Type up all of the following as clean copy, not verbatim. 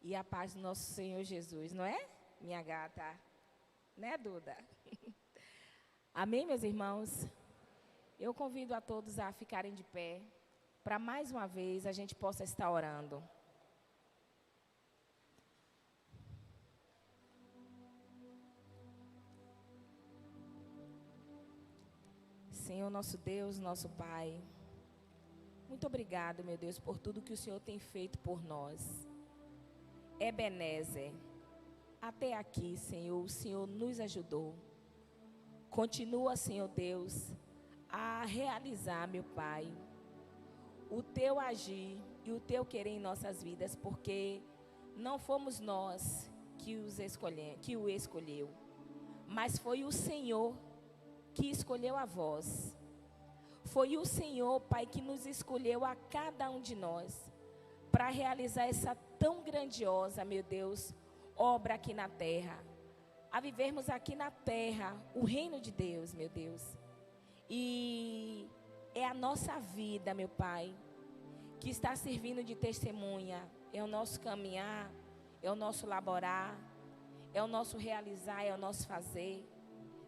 E a paz do nosso Senhor Jesus, não é, minha gata? Né, Duda? Amém, meus irmãos? Eu convido a todos a ficarem de pé, para mais uma vez a gente possa estar orando. Senhor, nosso Deus, nosso Pai, muito obrigado, meu Deus, por tudo que o Senhor tem feito por nós. Ebenezer, até aqui, Senhor, o Senhor nos ajudou. Continua, Senhor Deus, a realizar, meu Pai, o Teu agir e o Teu querer em nossas vidas, porque não fomos nós que o escolheu, mas foi o Senhor que escolheu a vós. Foi o Senhor, Pai, que nos escolheu a cada um de nós para realizar essa tão grandiosa, meu Deus, obra aqui na terra. A vivermos aqui na terra o reino de Deus, meu Deus. E é a nossa vida, meu Pai, que está servindo de testemunha. É o nosso caminhar, é o nosso laborar, é o nosso realizar, é o nosso fazer.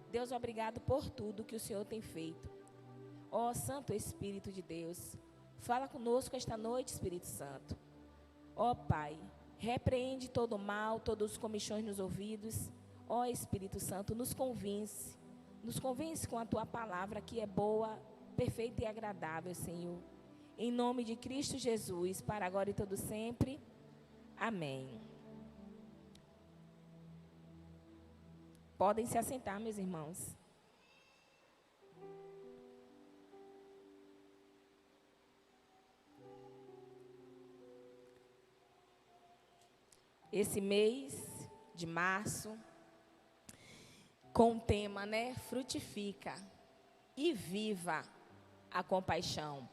Deus, obrigado por tudo que o Senhor tem feito. Ó Santo Espírito de Deus, fala conosco esta noite, Espírito Santo. Ó Pai, repreende todo o mal, todos os comichões nos ouvidos. Ó Espírito Santo, nos convence com a Tua palavra que é boa, perfeita e agradável, Senhor. Em nome de Cristo Jesus, para agora e todo sempre. Amém. Podem se assentar, meus irmãos. Esse mês de março, com o tema, né? Frutifica e viva a compaixão.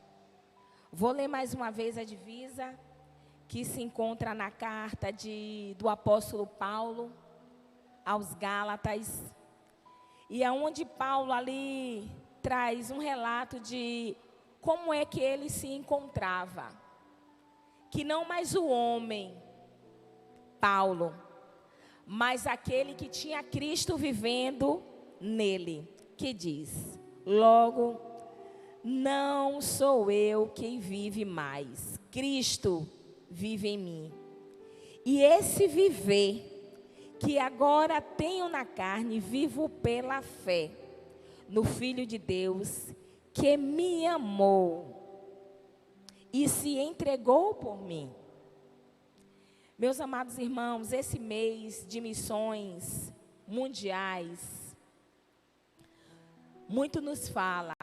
Vou ler mais uma vez a divisa que se encontra na carta do apóstolo Paulo aos Gálatas. E aonde Paulo ali traz um relato de como é que ele se encontrava. Que não mais o homem, Paulo, mas aquele que tinha Cristo vivendo nele, que diz: logo, não sou eu quem vive mais, Cristo vive em mim. E esse viver que agora tenho na carne, vivo pela fé no Filho de Deus, que me amou e se entregou por mim. Meus amados irmãos, esse mês de missões mundiais, muito nos fala.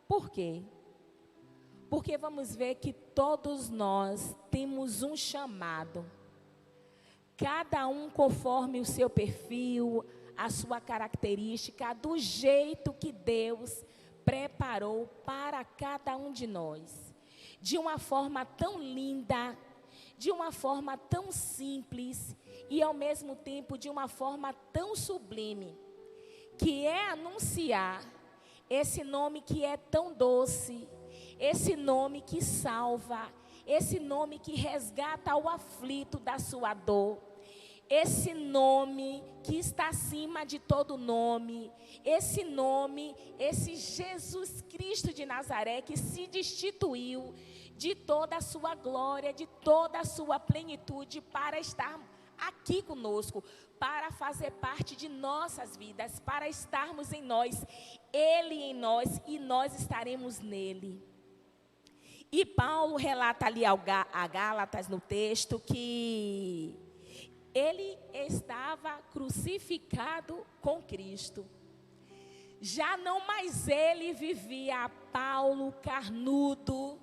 Por quê? Porque vamos ver que todos nós temos um chamado. Cada um conforme o seu perfil, a sua característica, do jeito que Deus preparou para cada um de nós. De uma forma tão linda, de uma forma tão simples e, ao mesmo tempo, de uma forma tão sublime, que é anunciar esse nome que é tão doce, esse nome que salva, esse nome que resgata o aflito da sua dor, esse nome que está acima de todo nome, esse nome, esse Jesus Cristo de Nazaré que se destituiu de toda a sua glória, de toda a sua plenitude para estar aqui conosco, para fazer parte de nossas vidas, para estarmos em nós, Ele em nós e nós estaremos nele. E Paulo relata ali a Gálatas no texto que ele estava crucificado com Cristo. Já não mais ele vivia, Paulo carnudo,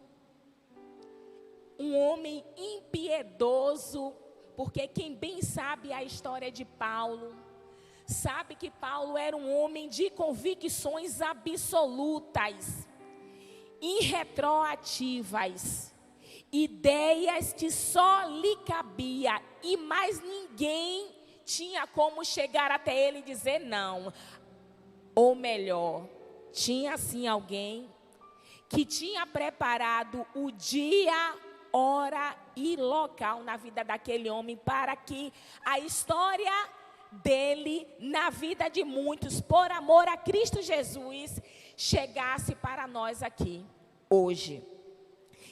um homem impiedoso, porque quem bem sabe a história de Paulo, sabe que Paulo era um homem de convicções absolutas, irretroativas, ideias que só lhe cabia e mais ninguém tinha como chegar até ele e dizer não. Ou melhor, tinha sim alguém que tinha preparado o dia hora e local na vida daquele homem para que a história dele, na vida de muitos, por amor a Cristo Jesus, chegasse para nós aqui, hoje.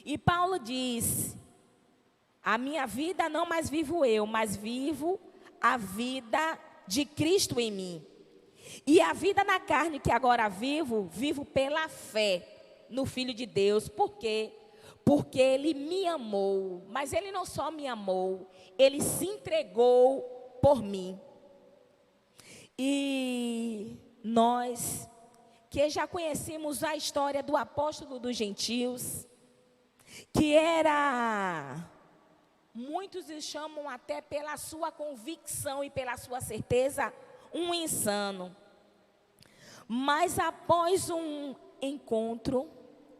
E Paulo diz: a minha vida não mais vivo eu, mas vivo a vida de Cristo em mim. E a vida na carne que agora vivo, vivo pela fé no Filho de Deus. Por quê? Porque Ele me amou, mas Ele não só me amou, Ele se entregou por mim. E nós, que já conhecemos a história do apóstolo dos gentios, que era, muitos o chamam até pela sua convicção e pela sua certeza, um insano. Mas após um encontro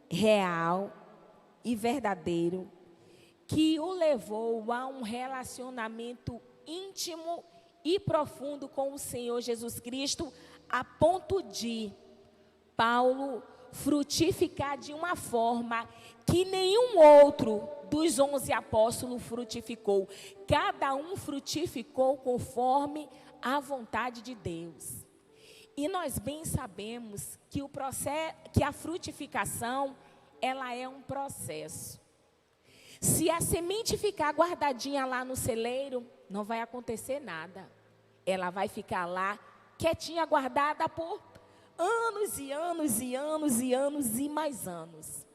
real e verdadeiro, que o levou a um relacionamento íntimo e profundo com o Senhor Jesus Cristo, a ponto de Paulo frutificar de uma forma que nenhum outro dos 11 apóstolos frutificou. Cada um frutificou conforme a vontade de Deus. E nós bem sabemos que que a frutificação, ela é um processo. Se a semente ficar guardadinha lá no celeiro, não vai acontecer nada. Ela vai ficar lá, quietinha, guardada por anos e anos e anos e anos e mais anos.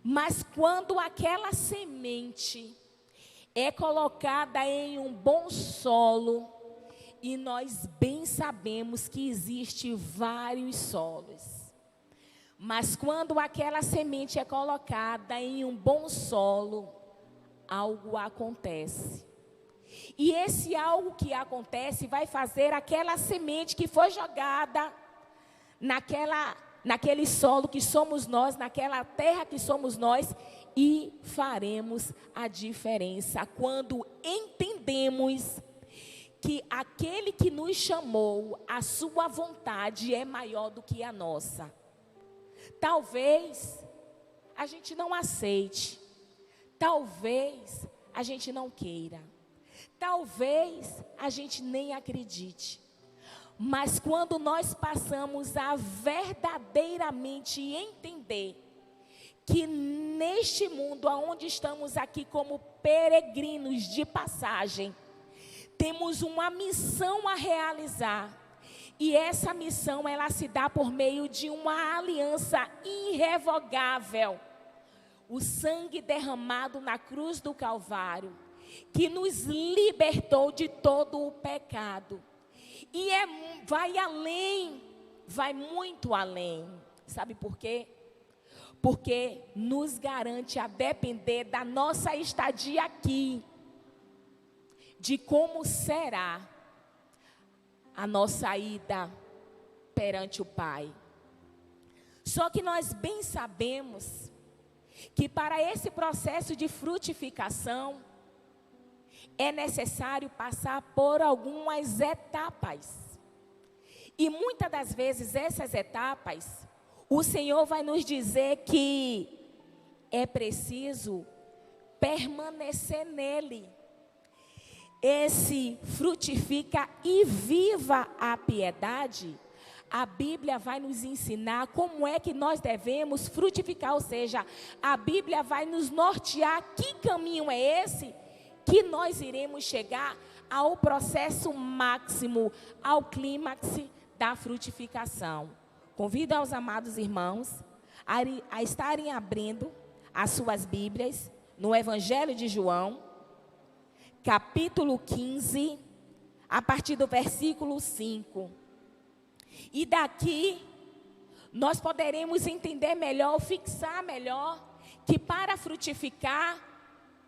Mas quando aquela semente é colocada em um bom solo, e nós bem sabemos que existem vários solos, mas quando aquela semente é colocada em um bom solo, algo acontece. E esse algo que acontece vai fazer aquela semente que foi jogada naquele solo que somos nós, naquela terra que somos nós, e faremos a diferença quando entendemos que aquele que nos chamou, a sua vontade é maior do que a nossa. Talvez a gente não aceite, talvez a gente não queira, talvez a gente nem acredite. Mas quando nós passamos a verdadeiramente entender que neste mundo onde estamos aqui como peregrinos de passagem, temos uma missão a realizar. E essa missão, ela se dá por meio de uma aliança irrevogável. O sangue derramado na cruz do Calvário, que nos libertou de todo o pecado. E vai além, vai muito além. Sabe por quê? Porque nos garante, a depender da nossa estadia aqui, de como será a nossa ida perante o Pai. Só que nós bem sabemos que para esse processo de frutificação é necessário passar por algumas etapas. E muitas das vezes essas etapas, o Senhor vai nos dizer que é preciso permanecer nele. Esse frutifica e viva a piedade. A Bíblia vai nos ensinar como é que nós devemos frutificar, ou seja, a Bíblia vai nos nortear que caminho é esse que nós iremos chegar ao processo máximo, ao clímax da frutificação. Convido aos amados irmãos a estarem abrindo as suas Bíblias no Evangelho de João, capítulo 15, a partir do versículo 5. E daqui, nós poderemos entender melhor, fixar melhor, que para frutificar,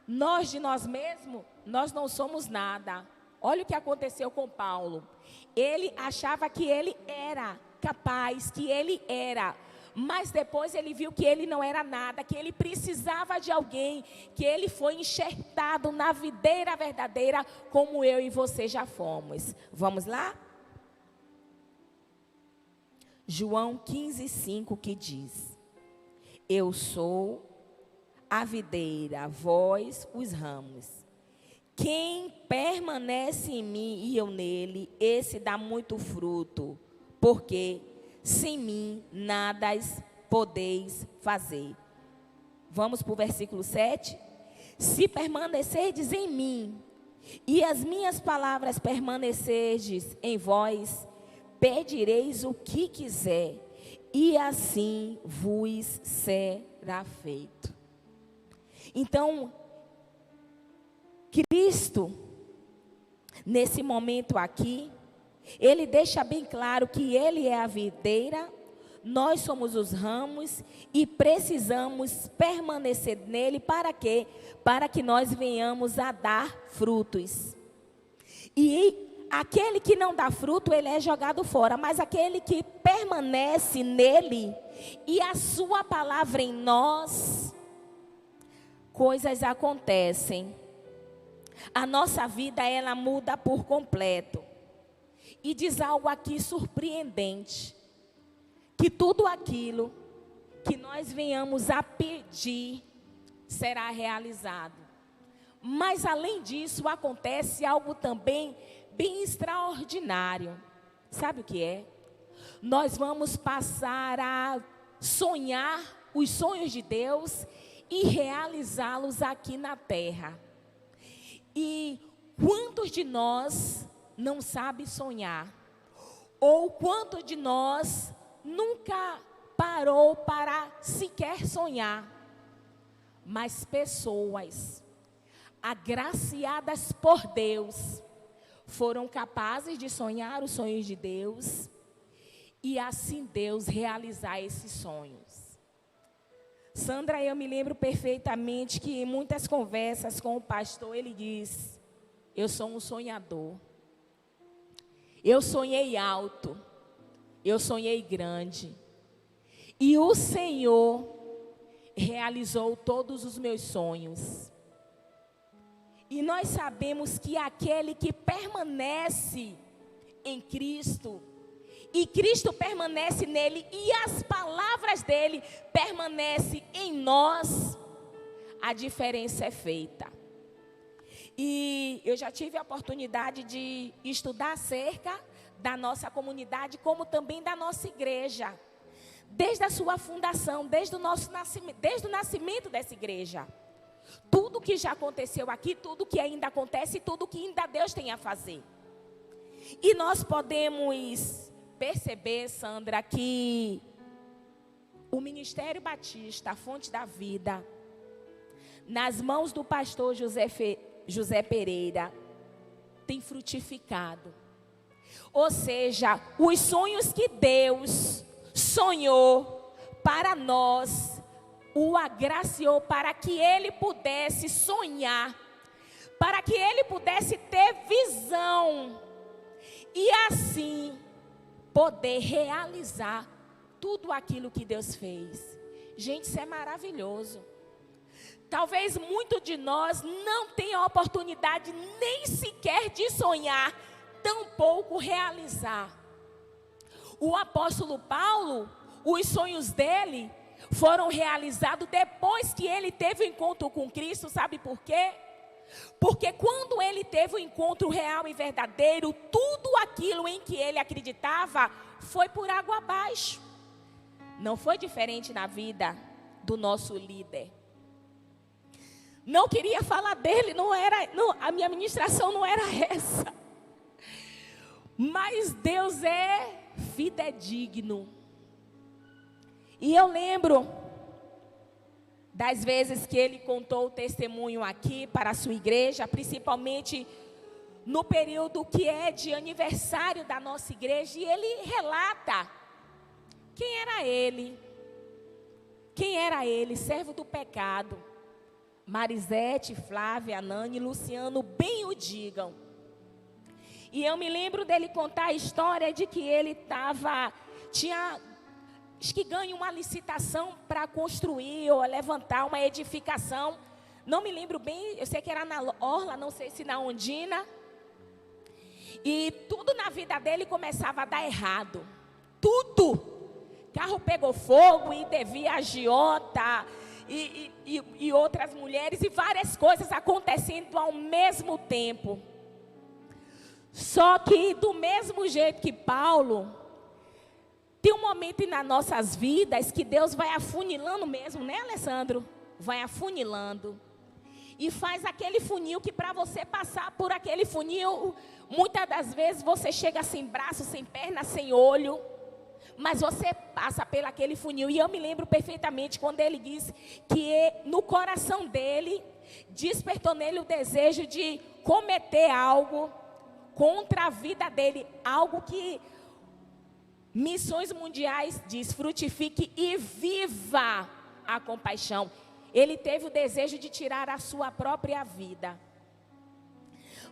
nós de nós mesmos, nós não somos nada. Olha o que aconteceu com Paulo. Ele achava que ele era capaz, que ele era, mas depois ele viu que ele não era nada, que ele precisava de alguém, que ele foi enxertado na videira verdadeira, como eu e você já fomos. Vamos lá? João 15, 5, que diz: eu sou a videira, vós os ramos. Quem permanece em mim e eu nele, esse dá muito fruto, porque sem mim nada podeis fazer. Vamos para o versículo 7. Se permanecerdes em mim, e as minhas palavras permanecerdes em vós, pedireis o que quiser, e assim vos será feito. Então, Cristo, nesse momento aqui, Ele deixa bem claro que Ele é a videira, nós somos os ramos e precisamos permanecer nele para quê? Para que nós venhamos a dar frutos. E aquele que não dá fruto, ele é jogado fora, mas aquele que permanece nele e a sua palavra em nós, coisas acontecem. A nossa vida, ela muda por completo. E diz algo aqui surpreendente, que tudo aquilo que nós venhamos a pedir será realizado. Mas além disso, acontece algo também bem extraordinário. Sabe o que é? Nós vamos passar a sonhar os sonhos de Deus e realizá-los aqui na terra. E quantos de nós não sabe sonhar? Ou quantos de nós nunca parou para sequer sonhar? Mas pessoas agraciadas por Deus foram capazes de sonhar os sonhos de Deus e assim Deus realizar esses sonhos. Sandra, eu me lembro perfeitamente que em muitas conversas com o pastor, ele diz: eu sou um sonhador. Eu sonhei alto, eu sonhei grande. E o Senhor realizou todos os meus sonhos. E nós sabemos que aquele que permanece em Cristo, e Cristo permanece nele, e as palavras dele permanecem em nós, a diferença é feita. E eu já tive a oportunidade de estudar acerca da nossa comunidade, como também da nossa igreja. Desde a sua fundação, desde o nascimento dessa igreja. Tudo que já aconteceu aqui, tudo que ainda acontece, tudo que ainda Deus tem a fazer. E nós podemos perceber, Sandra, que o Ministério Batista, a Fonte da Vida, nas mãos do pastor José Pereira, tem frutificado. Ou seja, os sonhos que Deus sonhou para nós, o agraciou para que ele pudesse sonhar, para que ele pudesse ter visão e assim poder realizar tudo aquilo que Deus fez. Gente, isso é maravilhoso. Talvez muito de nós não tenha a oportunidade nem sequer de sonhar, tampouco realizar. O apóstolo Paulo, os sonhos dele foram realizados depois que ele teve o encontro com Cristo. Sabe por quê? Porque quando ele teve o encontro real e verdadeiro, tudo aquilo em que ele acreditava foi por água abaixo. Não foi diferente na vida do nosso líder. Não queria falar dele, a minha ministração não era essa. Mas Deus é fidedigno. E eu lembro das vezes que ele contou o testemunho aqui para a sua igreja, principalmente no período que é de aniversário da nossa igreja, e ele relata quem era ele. Quem era ele? Servo do pecado. Marisete, Flávia, Nani, Luciano, bem o digam. E eu me lembro dele contar a história de que ele tinha acho que ganha uma licitação para construir ou levantar uma edificação. Não me lembro bem, eu sei que era na Orla, não sei se na Ondina. E tudo na vida dele começava a dar errado. Tudo. Carro pegou fogo e devia agiota. e outras mulheres, e várias coisas acontecendo ao mesmo tempo. Só que do mesmo jeito que Paulo, tem um momento nas nossas vidas que Deus vai afunilando mesmo, né, Alessandro? Vai afunilando. E faz aquele funil que para você passar por aquele funil, muitas das vezes você chega sem braço, sem perna, sem olho. Mas você passa pelo aquele funil. E eu me lembro perfeitamente quando ele disse que no coração dele, despertou nele o desejo de cometer algo contra a vida dele. Algo que Missões Mundiais diz: frutifique e viva a compaixão. Ele teve o desejo de tirar a sua própria vida.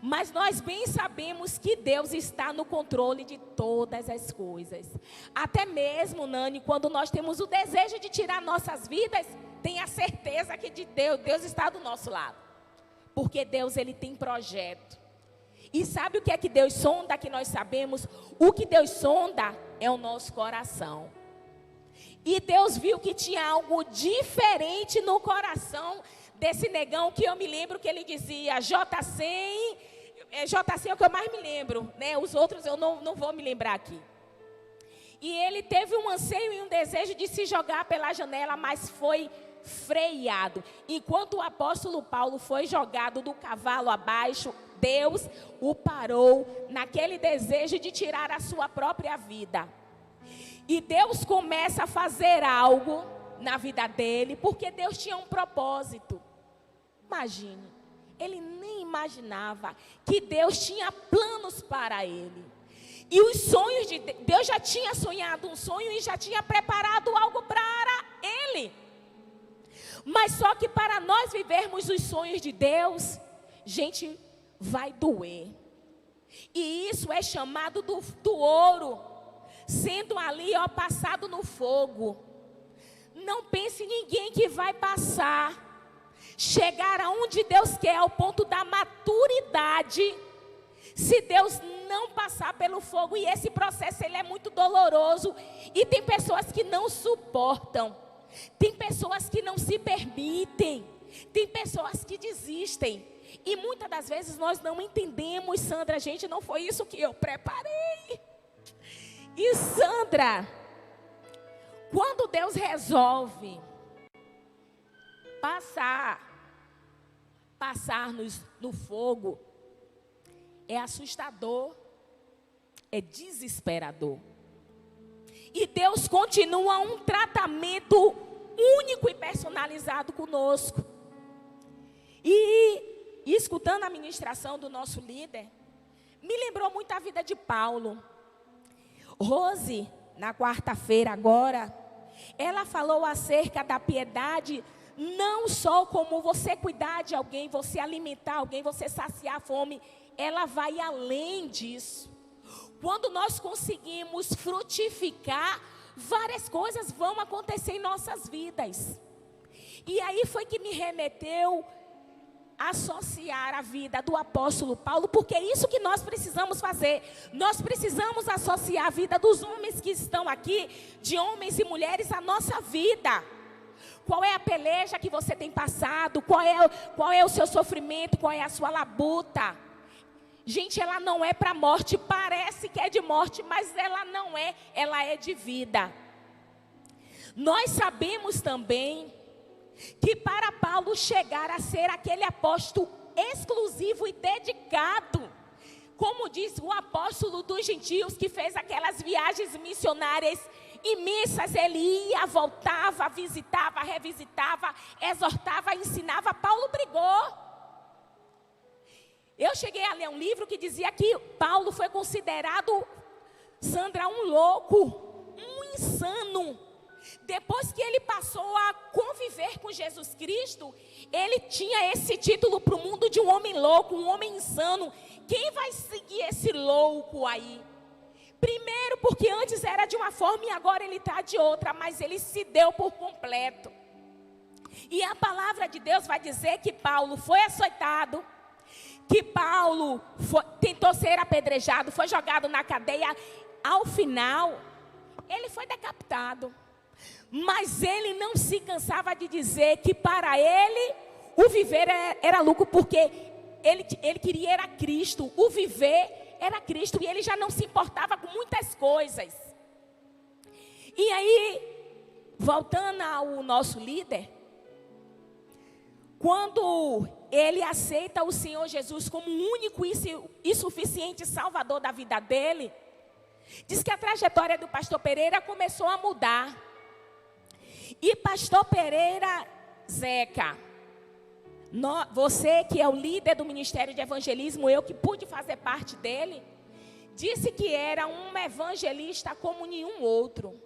Mas nós bem sabemos que Deus está no controle de todas as coisas. Até mesmo, Nani, quando nós temos o desejo de tirar nossas vidas, tenha certeza que de Deus está do nosso lado. Porque Deus, ele tem projeto. E sabe o que é que Deus sonda, que nós sabemos? O que Deus sonda é o nosso coração. E Deus viu que tinha algo diferente no coração desse negão, que eu me lembro que ele dizia, J100 é o que eu mais me lembro, né? Os outros eu não vou me lembrar aqui. E ele teve um anseio e um desejo de se jogar pela janela, mas foi freado. Enquanto o apóstolo Paulo foi jogado do cavalo abaixo, Deus o parou naquele desejo de tirar a sua própria vida. E Deus começa a fazer algo na vida dele, porque Deus tinha um propósito. Imagine, ele nem imaginava que Deus tinha planos para ele. E os sonhos de Deus, já tinha sonhado um sonho e já tinha preparado algo para ele. Mas só que para nós vivermos os sonhos de Deus, gente, vai doer. E isso é chamado do ouro, sendo ali, ó, passado no fogo. Não pense em ninguém que vai passar, chegar aonde Deus quer, ao ponto da maturidade, se Deus não passar pelo fogo. E esse processo, ele é muito doloroso. E tem pessoas que não suportam. Tem pessoas que não se permitem. Tem pessoas que desistem. E muitas das vezes nós não entendemos, Sandra, gente, não foi isso que eu preparei. E Sandra, quando Deus resolve passar-nos no fogo, é assustador, é desesperador. E Deus continua um tratamento único e personalizado conosco. E escutando a ministração do nosso líder, me lembrou muito a vida de Paulo. Rose, na quarta-feira agora, ela falou acerca da piedade, não só como você cuidar de alguém, você alimentar alguém, você saciar a fome, ela vai além disso. Quando nós conseguimos frutificar, várias coisas vão acontecer em nossas vidas. E aí foi que me remeteu a associar a vida do apóstolo Paulo, porque é isso que nós precisamos fazer. Nós precisamos associar a vida dos homens que estão aqui, de homens e mulheres, à nossa vida. Qual é a peleja que você tem passado? Qual é o seu sofrimento? Qual é a sua labuta? Gente, ela não é para morte, parece que é de morte, mas ela não é, ela é de vida. Nós sabemos também que para Paulo chegar a ser aquele apóstolo exclusivo e dedicado, como diz o apóstolo dos gentios, que fez aquelas viagens missionárias imensas, ele ia, voltava, visitava, revisitava, exortava, ensinava. Paulo brigou. Eu cheguei a ler um livro que dizia que Paulo foi considerado, Sandra, um louco, um insano. Depois que ele passou a conviver com Jesus Cristo, ele tinha esse título para o mundo de um homem louco, um homem insano. Quem vai seguir esse louco aí? Primeiro porque antes era de uma forma e agora ele está de outra, mas ele se deu por completo. E a palavra de Deus vai dizer que Paulo foi açoitado, que Paulo tentou ser apedrejado, foi jogado na cadeia. Ao final, ele foi decapitado. Mas ele não se cansava de dizer que para ele o viver era lucro, porque ele queria era Cristo. O viver era Cristo e ele já não se importava com muitas coisas. E aí, voltando ao nosso líder, quando ele aceita o Senhor Jesus como o único e suficiente Salvador da vida dele, diz que a trajetória do pastor Pereira começou a mudar. E pastor Pereira Zeca, você que é o líder do Ministério de Evangelismo, eu que pude fazer parte dele, disse que era um evangelista como nenhum outro.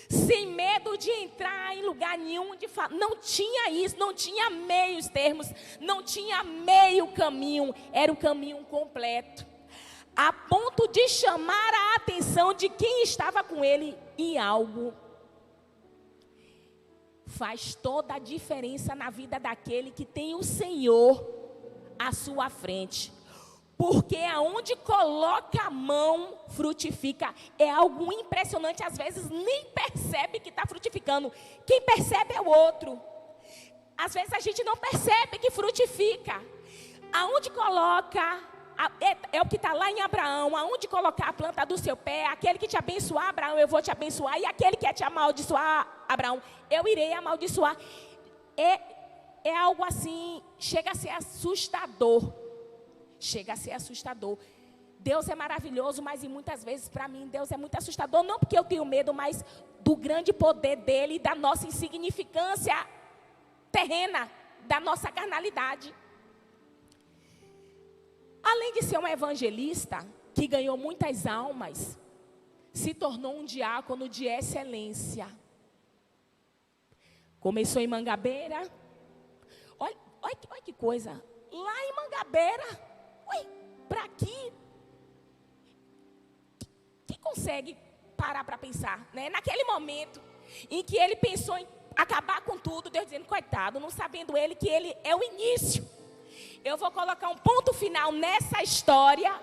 Sem medo de entrar em lugar nenhum, não tinha isso, não tinha meios termos, não tinha meio caminho, era o caminho completo. A ponto de chamar a atenção de quem estava com ele em algo. Faz toda a diferença na vida daquele que tem o Senhor à sua frente. Porque aonde coloca a mão, frutifica. É algo impressionante, às vezes nem percebe que está frutificando. Quem percebe é o outro. Às vezes a gente não percebe que frutifica. Aonde coloca, é o que está lá em Abraão. Aonde colocar a planta do seu pé, aquele que te abençoar, Abraão, eu vou te abençoar. E aquele que quer te amaldiçoar, Abraão, eu irei amaldiçoar. É algo assim, chega a ser assustador. Chega a ser assustador. Deus é maravilhoso, mas muitas vezes para mim Deus é muito assustador. Não porque eu tenho medo, mas do grande poder dele e da nossa insignificância terrena, da nossa carnalidade. Além de ser um evangelista que ganhou muitas almas, se tornou um diácono de excelência. Começou em Mangabeira. Olha que coisa. Lá em Mangabeira. Para aqui, quem consegue parar para pensar, né? Naquele momento em que ele pensou em acabar com tudo, Deus dizendo, coitado, não sabendo ele que ele é o início. Eu vou colocar um ponto final nessa história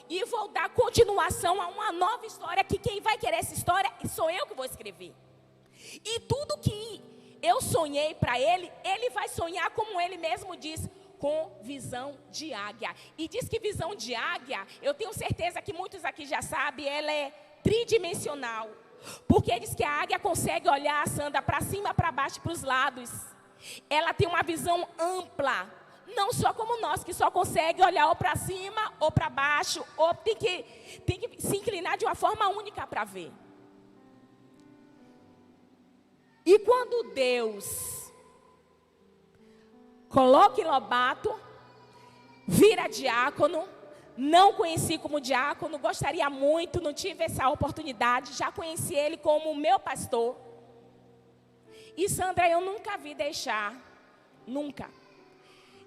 e vou dar continuação a uma nova história, que quem vai querer essa história sou eu que vou escrever. E tudo que eu sonhei para ele, ele vai sonhar como ele mesmo diz, com visão de águia. E diz que visão de águia, eu tenho certeza que muitos aqui já sabem, ela é tridimensional. Porque diz que a águia consegue olhar, Sandra, para cima, para baixo, para os lados. Ela tem uma visão ampla. Não só como nós, que só consegue olhar ou para cima, ou para baixo, ou tem que se inclinar de uma forma única para ver. E quando Deus coloca em Lobato, vira diácono, não conheci como diácono, gostaria muito, não tive essa oportunidade, já conheci ele como meu pastor. E Sandra, eu nunca vi deixar, nunca.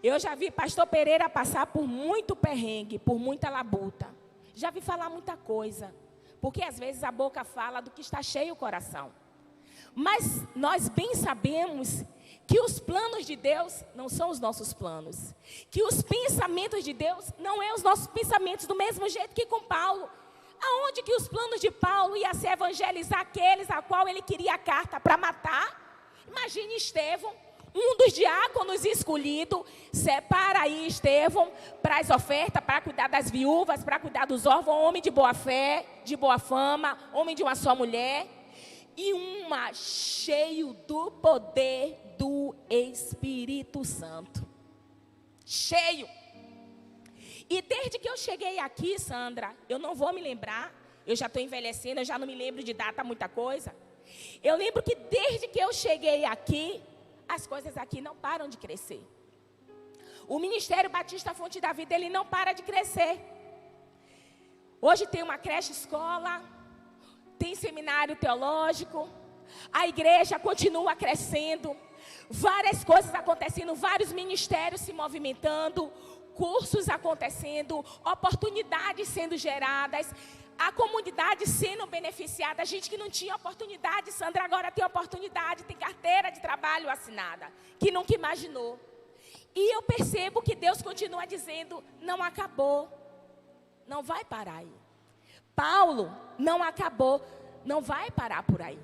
Eu já vi pastor Pereira passar por muito perrengue, por muita labuta. Já vi falar muita coisa, porque às vezes a boca fala do que está cheio o coração. Mas nós bem sabemos que os planos de Deus não são os nossos planos. Que os pensamentos de Deus não são os nossos pensamentos, do mesmo jeito que com Paulo. Aonde que os planos de Paulo iam ser evangelizar aqueles a qual ele queria a carta para matar? Imagine Estevão, um dos diáconos escolhidos, separa aí Estevão para as ofertas, para cuidar das viúvas, para cuidar dos órfãos, homem de boa fé, de boa fama, homem de uma só mulher. E cheio do poder do Espírito Santo. Cheio. E desde que eu cheguei aqui, Sandra, eu não vou me lembrar, eu já estou envelhecendo, eu já não me lembro de data, muita coisa. Eu lembro que desde que eu cheguei aqui, as coisas aqui não param de crescer. O Ministério Batista Fonte da Vida, ele não para de crescer. Hoje tem uma creche escola, tem seminário teológico, a igreja continua crescendo, várias coisas acontecendo, vários ministérios se movimentando, cursos acontecendo, oportunidades sendo geradas, a comunidade sendo beneficiada. A gente que não tinha oportunidade, Sandra, agora tem oportunidade, tem carteira de trabalho assinada, que nunca imaginou. E eu percebo que Deus continua dizendo, não acabou, não vai parar aí. Paulo não acabou, não vai parar por aí.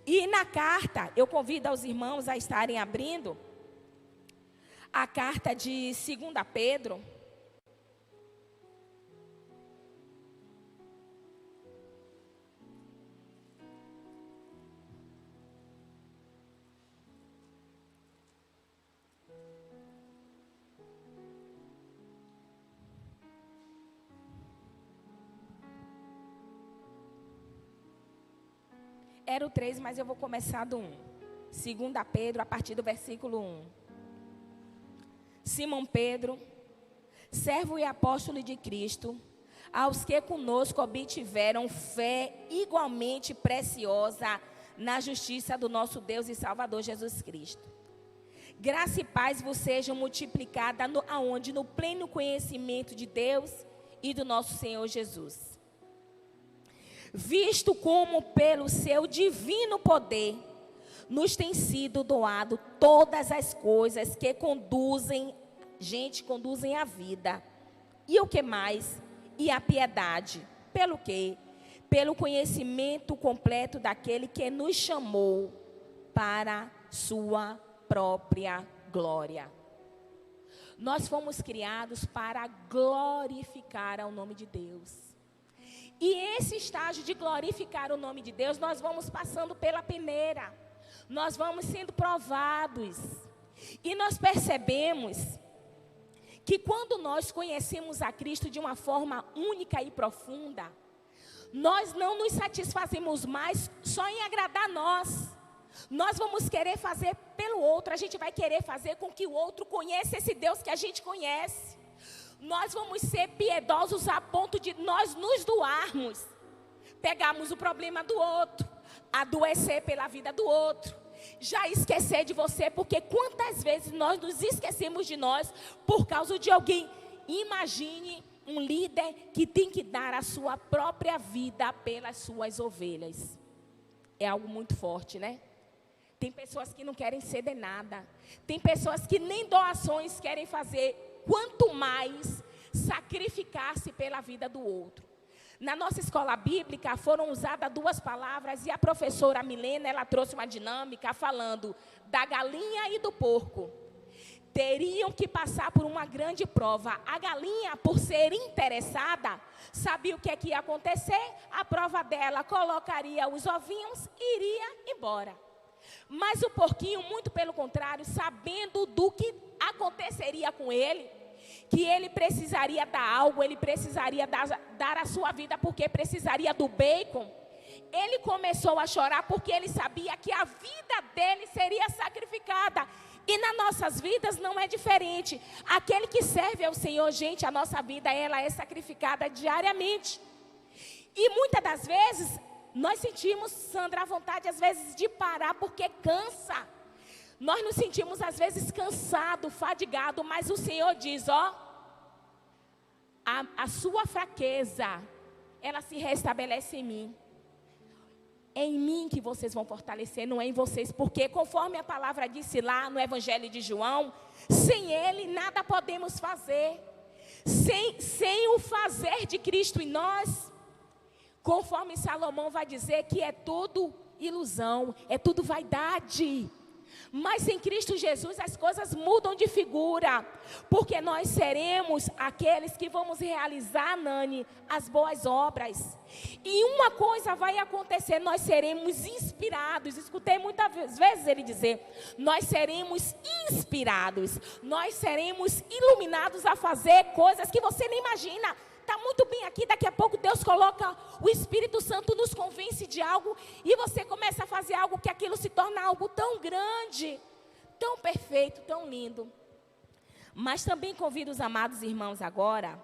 E na carta, eu convido aos irmãos a estarem abrindo a carta de 2 Pedro. Era o 3, mas eu vou começar do 1. 2 Pedro, a partir do versículo 1. Simão Pedro, servo e apóstolo de Cristo, aos que conosco obtiveram fé igualmente preciosa na justiça do nosso Deus e Salvador Jesus Cristo. Graça e paz vos sejam multiplicadas aonde? No pleno conhecimento de Deus e do nosso Senhor Jesus. Visto como pelo seu divino poder nos tem sido doado todas as coisas que conduzem à vida. E o que mais? E a piedade. Pelo quê? Pelo conhecimento completo daquele que nos chamou para sua própria glória. Nós fomos criados para glorificar ao nome de Deus. E esse estágio de glorificar o nome de Deus, nós vamos passando pela peneira. Nós vamos sendo provados. E nós percebemos que quando nós conhecemos a Cristo de uma forma única e profunda, nós não nos satisfazemos mais só em agradar nós. Nós vamos querer fazer pelo outro. A gente vai querer fazer com que o outro conheça esse Deus que a gente conhece. Nós vamos ser piedosos a ponto de nós nos doarmos, pegarmos o problema do outro, adoecer pela vida do outro, já esquecer de você, porque quantas vezes nós nos esquecemos de nós por causa de alguém. Imagine um líder que tem que dar a sua própria vida pelas suas ovelhas. É algo muito forte, né? Tem pessoas que não querem ceder nada, tem pessoas que nem doações querem fazer, quanto mais sacrificar-se pela vida do outro. Na nossa escola bíblica foram usadas 2 palavras e a professora Milena, ela trouxe uma dinâmica falando da galinha e do porco. Teriam que passar por uma grande prova. A galinha, por ser interessada, sabia o que é que ia acontecer. A prova dela colocaria os ovinhos e iria embora. Mas o porquinho, muito pelo contrário, sabendo do que aconteceria com ele, que ele precisaria dar algo, ele precisaria dar a sua vida porque precisaria do bacon, ele começou a chorar porque ele sabia que a vida dele seria sacrificada. E nas nossas vidas não é diferente. Aquele que serve ao Senhor, gente, a nossa vida ela é sacrificada diariamente. E muitas das vezes nós sentimos, Sandra, a vontade às vezes de parar porque cansa. Nós nos sentimos às vezes cansado, fadigado, mas o Senhor diz, ó, a sua fraqueza, ela se restabelece em mim. É em mim que vocês vão fortalecer, não é em vocês, porque conforme a palavra disse lá no Evangelho de João, sem Ele nada podemos fazer. Sem o fazer de Cristo em nós, conforme Salomão vai dizer que é tudo ilusão, é tudo vaidade. Mas em Cristo Jesus as coisas mudam de figura, porque nós seremos aqueles que vamos realizar, Nani, as boas obras. E uma coisa vai acontecer, nós seremos inspirados. Escutei muitas vezes ele dizer, nós seremos inspirados, nós seremos iluminados a fazer coisas que você nem imagina. Está muito bem aqui, daqui a pouco Deus coloca, o Espírito Santo nos convence de algo e você começa a fazer algo que aquilo se torna algo tão grande, tão perfeito, tão lindo. Mas também convido os amados irmãos agora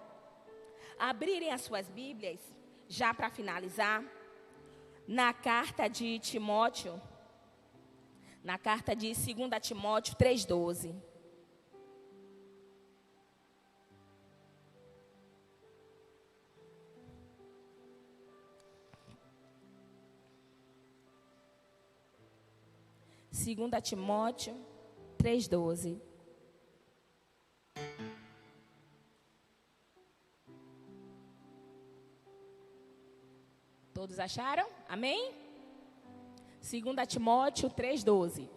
a abrirem as suas Bíblias, já para finalizar, na carta de Timóteo, na carta de 2 Timóteo 3,12. Segunda Timóteo 3,12. Todos acharam? Amém? 2 Timóteo 3,12.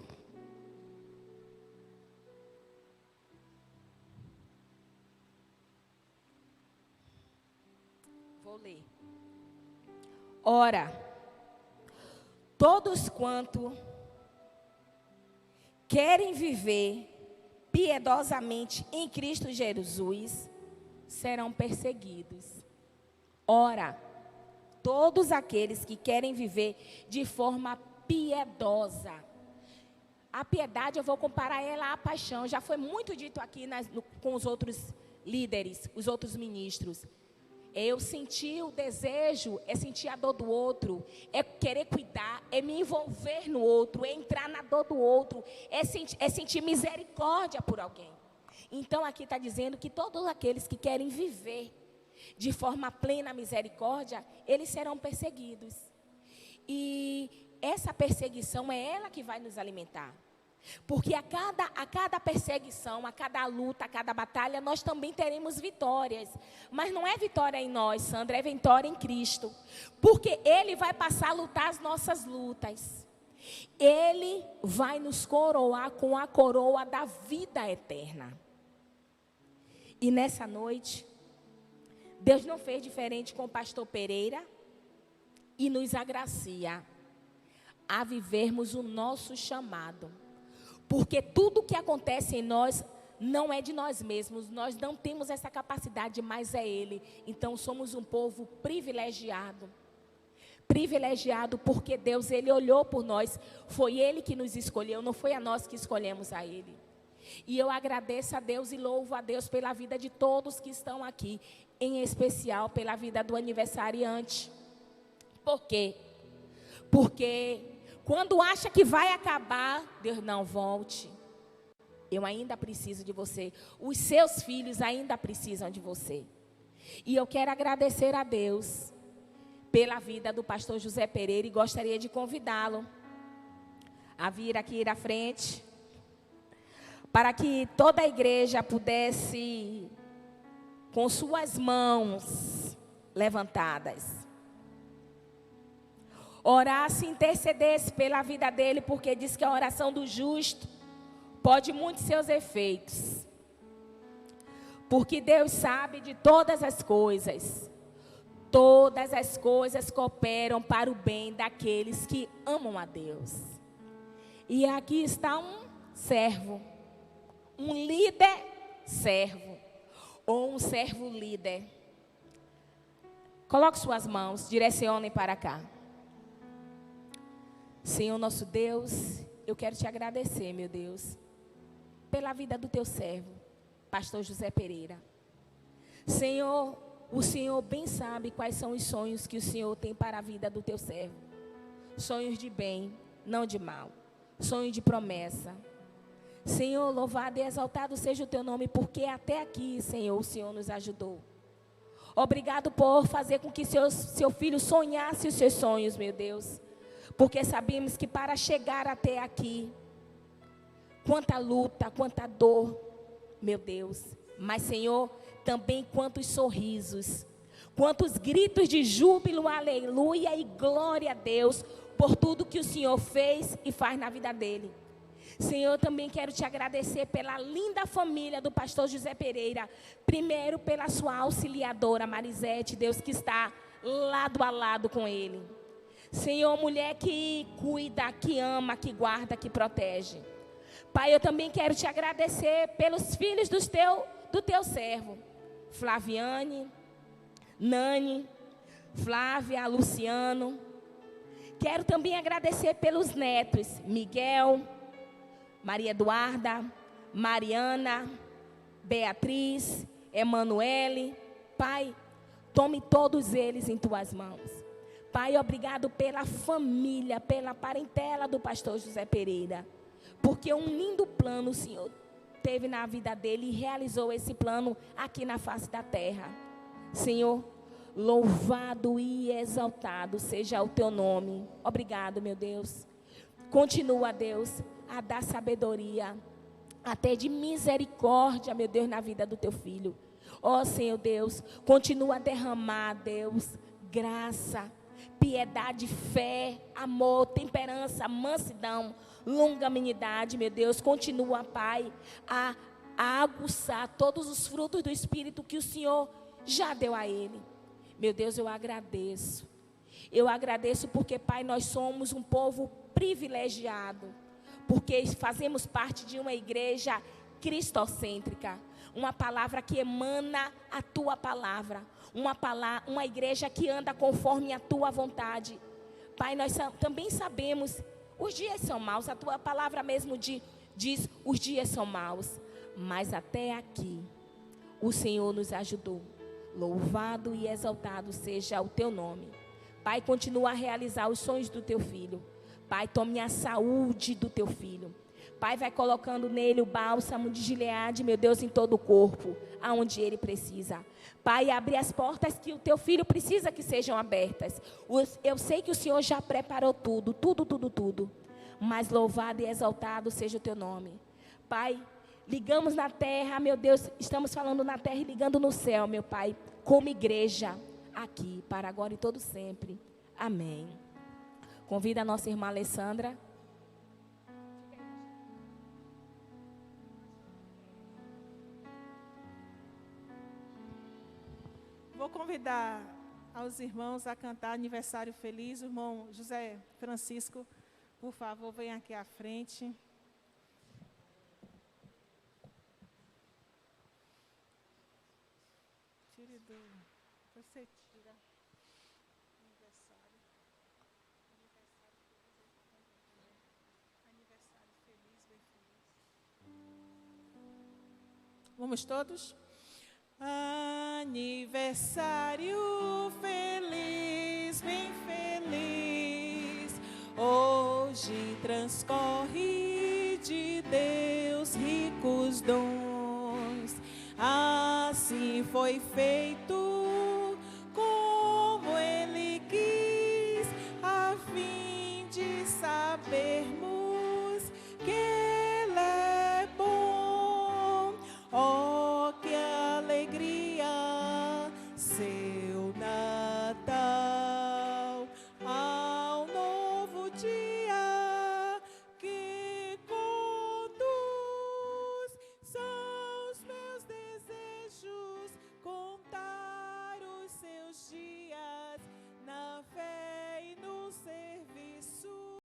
Vou ler. Ora, todos quanto querem viver piedosamente em Cristo Jesus serão perseguidos. Ora, todos aqueles que querem viver de forma piedosa. A piedade eu vou comparar ela à paixão. Já foi muito dito aqui com os outros líderes, os outros ministros. Eu sentir o desejo, é sentir a dor do outro, é querer cuidar, é me envolver no outro, é entrar na dor do outro, é sentir misericórdia por alguém. Então aqui está dizendo que todos aqueles que querem viver de forma plena a misericórdia, eles serão perseguidos. E essa perseguição é ela que vai nos alimentar. Porque a cada perseguição, a cada luta, a cada batalha, nós também teremos vitórias. Mas não é vitória em nós, Sandra, é vitória em Cristo. Porque Ele vai passar a lutar as nossas lutas. Ele vai nos coroar com a coroa da vida eterna. E nessa noite, Deus não fez diferente com o pastor Pereira e nos agracia a vivermos o nosso chamado. Porque tudo que acontece em nós não é de nós mesmos, nós não temos essa capacidade, mas é Ele. Então somos um povo privilegiado. Privilegiado porque Deus, Ele olhou por nós, foi Ele que nos escolheu, não foi a nós que escolhemos a Ele. E eu agradeço a Deus e louvo a Deus pela vida de todos que estão aqui, em especial pela vida do aniversariante. Por quê? Porque quando acha que vai acabar, Deus, não, volte. Eu ainda preciso de você. Os seus filhos ainda precisam de você. E eu quero agradecer a Deus pela vida do pastor José Pereira e gostaria de convidá-lo a vir aqui à frente, para que toda a igreja pudesse, com suas mãos levantadas, orasse e intercedesse pela vida dele, porque diz que a oração do justo pode muito seus efeitos. Porque Deus sabe de todas as coisas. Todas as coisas cooperam para o bem daqueles que amam a Deus. E aqui está um servo, um líder servo, ou um servo líder. Coloque suas mãos, direcionem para cá. Senhor nosso Deus, eu quero te agradecer, meu Deus, pela vida do teu servo, pastor José Pereira. Senhor, o Senhor bem sabe quais são os sonhos que o Senhor tem para a vida do teu servo. Sonhos de bem, não de mal. Sonhos de promessa. Senhor, louvado e exaltado seja o teu nome, porque até aqui, Senhor, o Senhor nos ajudou. Obrigado por fazer com que seu filho sonhasse os seus sonhos, meu Deus. Porque sabemos que para chegar até aqui, quanta luta, quanta dor, meu Deus. Mas, Senhor, também quantos sorrisos, quantos gritos de júbilo, aleluia e glória a Deus, por tudo que o Senhor fez e faz na vida dele. Senhor, também quero te agradecer pela linda família do pastor José Pereira. Primeiro pela sua auxiliadora Marisete, Deus, que está lado a lado com ele. Senhor, mulher que cuida, que ama, que guarda, que protege. Pai, eu também quero te agradecer pelos filhos do teu servo. Flaviane, Nani, Flávia, Luciano. Quero também agradecer pelos netos, Miguel, Maria Eduarda, Mariana, Beatriz, Emanuele. Pai, tome todos eles em tuas mãos. Pai, obrigado pela família, pela parentela do pastor José Pereira. Porque um lindo plano o Senhor teve na vida dele e realizou esse plano aqui na face da terra. Senhor, louvado e exaltado seja o teu nome. Obrigado, meu Deus. Continua, Deus, a dar sabedoria, até de misericórdia, meu Deus, na vida do teu filho. Ó Senhor Deus, continua a derramar, Deus, graça, piedade, fé, amor, temperança, mansidão, longanimidade, meu Deus. Continua, Pai, a aguçar todos os frutos do Espírito que o Senhor já deu a ele. Meu Deus, eu agradeço. Eu agradeço porque, Pai, nós somos um povo privilegiado, porque fazemos parte de uma igreja cristocêntrica, uma palavra que emana a tua palavra, uma igreja que anda conforme a tua vontade. Pai, nós também sabemos, os dias são maus, a tua palavra mesmo diz, os dias são maus, mas até aqui o Senhor nos ajudou. Louvado e exaltado seja o teu nome. Pai, continua a realizar os sonhos do teu filho. Pai, tome a saúde do teu filho. Pai, vai colocando nele o bálsamo de Gileade, meu Deus, em todo o corpo, aonde ele precisa. Pai, abre as portas que o teu filho precisa que sejam abertas. Eu sei que o Senhor já preparou tudo. Mas louvado e exaltado seja o teu nome. Pai, ligamos na terra, meu Deus, estamos falando na terra e ligando no céu, meu Pai, como igreja, aqui, para agora e todo sempre. Amém. Convida a nossa irmã Alessandra. Vou convidar aos irmãos a cantar aniversário feliz. O irmão José Francisco, por favor, venha aqui à frente. Tire do... Você tira. Aniversário. Aniversário feliz. Aniversário feliz, bem feliz. Vamos todos? Aniversário feliz, bem feliz, hoje transcorre de Deus ricos dons, assim foi feito